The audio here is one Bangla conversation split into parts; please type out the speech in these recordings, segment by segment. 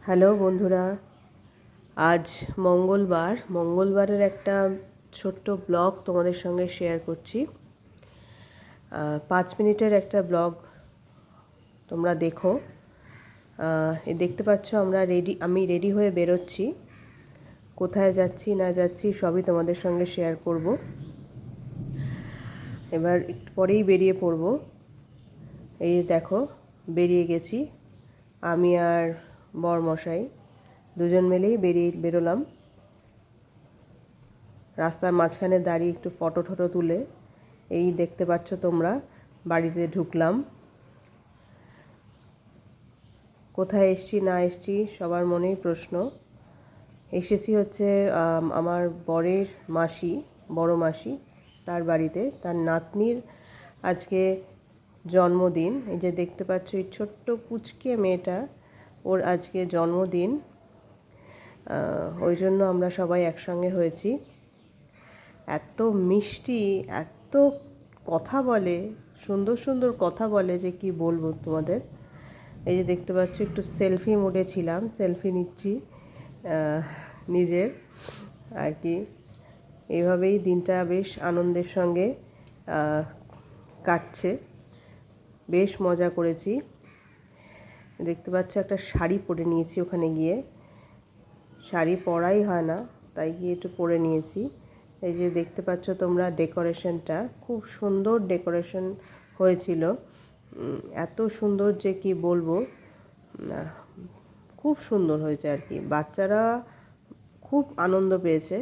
হ্যালো বন্ধুরা, আজ মঙ্গলবারের একটা ছোট্ট ব্লগ তোমাদের সঙ্গে শেয়ার করছি। 5 মিনিটের একটা ব্লগ, তোমরা দেখো। দেখতে পাচ্ছ আমি রেডি হয়ে বেরোচ্ছি। কোথায় যাচ্ছি না যাচ্ছি সবই তোমাদের সঙ্গে শেয়ার করব। এবার একটু পরেই বেরিয়ে পড়ব। এই দেখো, বেরিয়ে গেছি আমি আর বরমশাই দুজন মিলেই বেরোলাম। রাস্তার মাঝখানে দাঁড়িয়ে একটু ফটো তুলে এই দেখতে পাচ্ছ তোমরা, বাড়িতে ঢুকলাম। কোথায় এসছি না এসছি সবার মনেই প্রশ্ন। এসেছি হচ্ছে আমার বরের মাসি, বড় মাসি, তার বাড়িতে। তার নাতনির আজকে জন্মদিন। এই যে দেখতে পাচ্ছ এই ছোট্ট পুচকে মেয়েটা, ওর আজকে জন্মদিন। ওই জন্য আমরা সবাই একসঙ্গে হয়েছি। এত মিষ্টি, এত কথা বলে, সুন্দর সুন্দর কথা বলে যে কি বলবো তোমাদের। এই যে দেখতে পাচ্ছ একটু সেলফি মোডে ছিলাম, সেলফি নিচ্ছি নিজের আর কি। এইভাবেই দিনটা বেশ আনন্দের সঙ্গে কাটছে, বেশ মজা করেছি। দেখতে পাচ্ছ একটা শাড়ি পরে নিয়েছি ওখানে গিয়ে। শাড়ি পরাই হয় না, তাই গিয়ে একটু পরে নিয়েছি। এই যে দেখতে পাচ্ছ তোমরা ডেকোরেশনটা, খুব সুন্দর ডেকোরেশন হয়েছিল। এত সুন্দর যে কি বলবো, খুব সুন্দর হয়েছে আর কি। বাচ্চারা খুব আনন্দ পেয়েছে,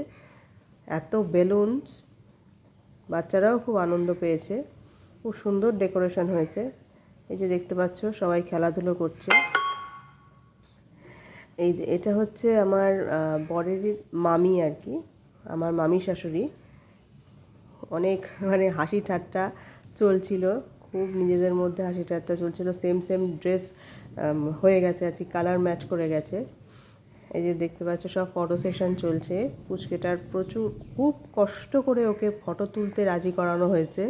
এত বেলুনস, বাচ্চারাও খুব আনন্দ পেয়েছে। খুব সুন্দর ডেকোরেশন হয়েছে। এই যে দেখতে পাচ্ছ সবাই খেলাধুলো করছে। এই যে এটা হচ্ছে আমার বরের মামি আর কি, আমার মামি শাশুড়ি। অনেক হাসি ঠাট্টা চলছিল, খুব নিজেদের মধ্যে হাসি ঠাট্টা চলছিল। সেম ড্রেস হয়ে গেছে আর কি, কালার ম্যাচ করে গেছে। এই যে দেখতে পাচ্ছ সব ফটো সেশন চলছে। পুচকেটার খুব কষ্ট করে ওকে ফটো তুলতে রাজি করানো হয়েছে।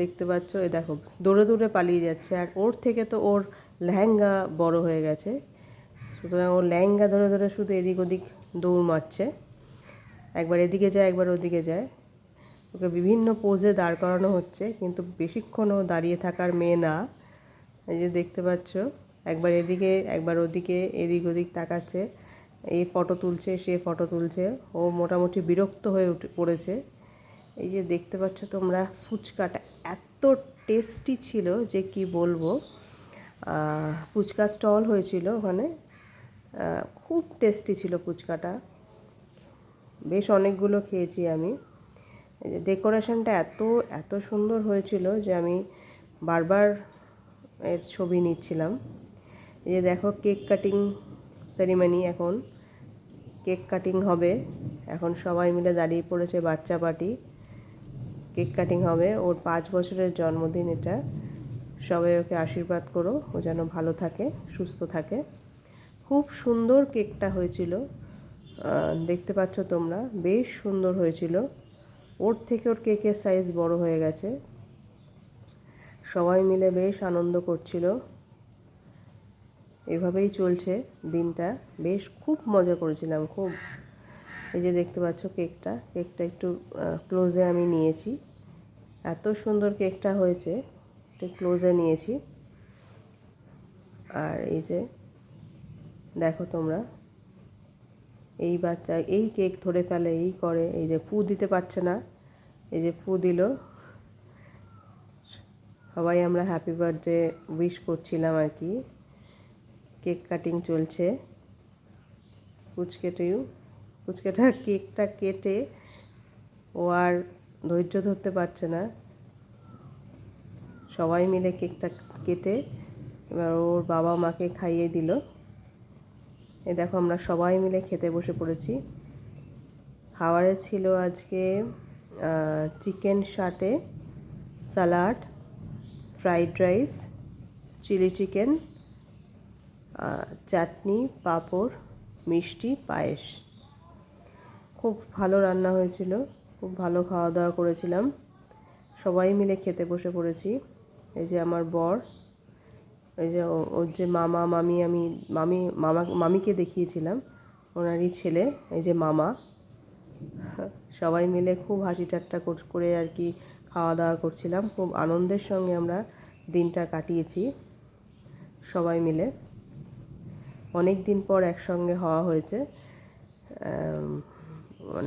দেখতে পাচ্ছ, এই দেখো দৌড়ে পালিয়ে যাচ্ছে। আর ওর থেকে তো ওর লেহেঙ্গা বড় হয়ে গেছে, সুতরাং ও লেহেঙ্গা ধরে শুধু এদিক ওদিক দৌড় মারছে। একবার এদিকে যায়, একবার ওদিকে যায়। ওকে বিভিন্ন পোজে দাঁড় করানো হচ্ছে, কিন্তু বেশিক্ষণ ও দাঁড়িয়ে থাকার মেয়ে না। এই যে দেখতে পাচ্ছ, একবার এদিকে একবার ওদিকে, এদিক ওদিক তাকাচ্ছে। এই ফটো তুলছে, সে ফটো তুলছে। ও মোটামুটি বিরক্ত হয়ে পড়েছে। এই যে দেখতে পাচ্ছ তোমরা, ফুচকাটা এত টেস্টি ছিল যে কি বলবো। ফুচকা স্টল হয়েছিল ওখানে, খুব টেস্টি ছিল ফুচকাটা। বেশ অনেকগুলো খেয়েছি আমি। ডেকোরেশনটা এত সুন্দর হয়েছিল যে আমি বারবার এর ছবি নিচ্ছিলাম। এই যে দেখো, কেক কাটিং সেরিমনি, এখন কেক কাটিং হবে। এখন সবাই মিলে দাঁড়িয়ে পড়েছে, বাচ্চা পার্টি। কেক কাটিং হবে, ওর 5 বছরের জন্মদিন এটা। সবাই ওকে আশীর্বাদ করো, ও যেন ভালো থাকে, সুস্থ থাকে। খুব সুন্দর কেকটা হয়েছিল, দেখতে পাচ্ছ তোমরা, বেশ সুন্দর হয়েছিল। ওর থেকে ওর কেকের সাইজ বড় হয়ে গেছে। সবাই মিলে বেশ আনন্দ করছিল। এভাবেই চলছে দিনটা, বেশ খুব মজা করেছিলাম খুব। এই যে দেখতে পাচ্ছ কেকটা একটু ক্লোজে আমি নিয়েছি। এত সুন্দর কেকটা হয়েছে, একটু ক্লোজে নিয়েছি। আর এই যে দেখো তোমরা, এই বাচ্চা এই কেক ধরে ফেলে, এই করে। এই যে ফু দিতে পারছে না, এই যে ফু দিল। সবাই আমরা হ্যাপি বার্থডে উইশ করছিলাম আর কি। কেক কাটিং চলছে। পুচকেটা কেকটা কেটে ও আর ধৈর্য ধরতে পারছে না। সবাই মিলে কেকটা কেটে এবার ওর বাবা মাকে খাইয়ে দিল। এই দেখো, আমরা সবাই মিলে খেতে বসে পড়েছি। খাবারে ছিল আজকে চিকেন শাটে, salad, fried rice, chilli chicken, chutney, papad, মিষ্টি, পায়েস। খুব ভালো রান্না হয়েছিল, খুব ভালো খাওয়া দাওয়া করেছিলাম। সবাই মিলে খেতে বসে পড়েছি। এই যে আমার বর, ওই যে ওর যে মামা মামি, আমি মামিকে দেখিয়েছিলাম, ওনারই ছেলে, এই যে মামা, সবাই মিলে খুব হাসি ঠাট্টা করে আর কি খাওয়া দাওয়া করছিলাম। খুব আনন্দের সঙ্গে আমরা দিনটা কাটিয়েছি সবাই মিলে। অনেক দিন পর একসঙ্গে হওয়া হয়েছে।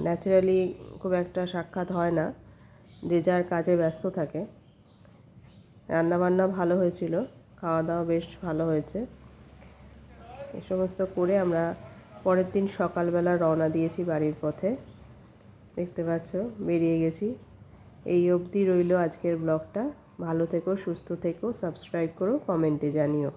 ন্যাচারালি খুব একটা সাক্ষাৎ হয় না, যে যার কাজে ব্যস্ত থাকে। রান্নাবান্না ভালো হয়েছিল, খাওয়া দাওয়া বেশ ভালো হয়েছে। এ সমস্ত করে আমরা পরের দিন সকালবেলা রওনা দিয়েছি বাড়ির পথে। দেখতে পাচ্ছ, বেরিয়ে গেছি। এই অবধি রইল আজকের ব্লগটা। ভালো থেকো, সুস্থ থেকো, সাবস্ক্রাইব করো, কমেন্টে জানিও।